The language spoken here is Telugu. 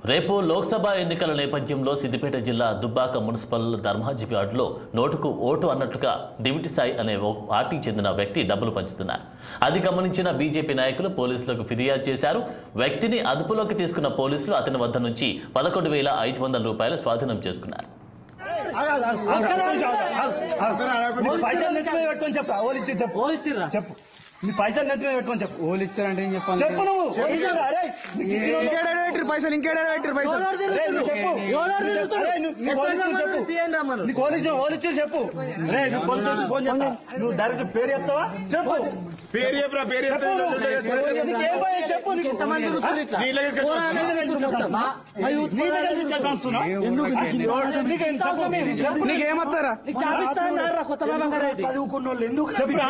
రేపు లోక్సభ ఎన్నికల నేపథ్యంలో సిద్దిపేట జిల్లా దుబ్బాక మున్సిపల్ ధర్మాజివాడలో నోటుకు ఓటు అన్నట్లుగా డివిటి సాయి అనే పార్టీకి చెందిన వ్యక్తి డబ్బులు పంచుతున్నారు. అది గమనించిన బీజేపీ నాయకులు పోలీసులకు ఫిర్యాదు చేశారు. వ్యక్తిని అదుపులోకి తీసుకున్న పోలీసులు అతని వద్ద నుంచి 11,500 రూపాయలు స్వాధీనం చేసుకున్నారు. నీ పైసలు నెత్తి మీద పెట్టుకొని చెప్పు. ఓలు ఇచ్చారంటే ఏం చెప్పాలి? చెప్పు నువ్వు పైసలు ఇంకేడారు పైసలు ఓలిచ్చి చెప్పు. రే నువ్వు పోలీసు స్టేషన్ ఫోన్ చేస్తా. నువ్వు డైరెక్ట్ పేరు చెప్తావా? చెప్పు. పేరు చెప్పరా? పేరు చెప్పు. నీకేమత్తారా? చదువుకున్న వాళ్ళు ఎందుకు చెప్పురా?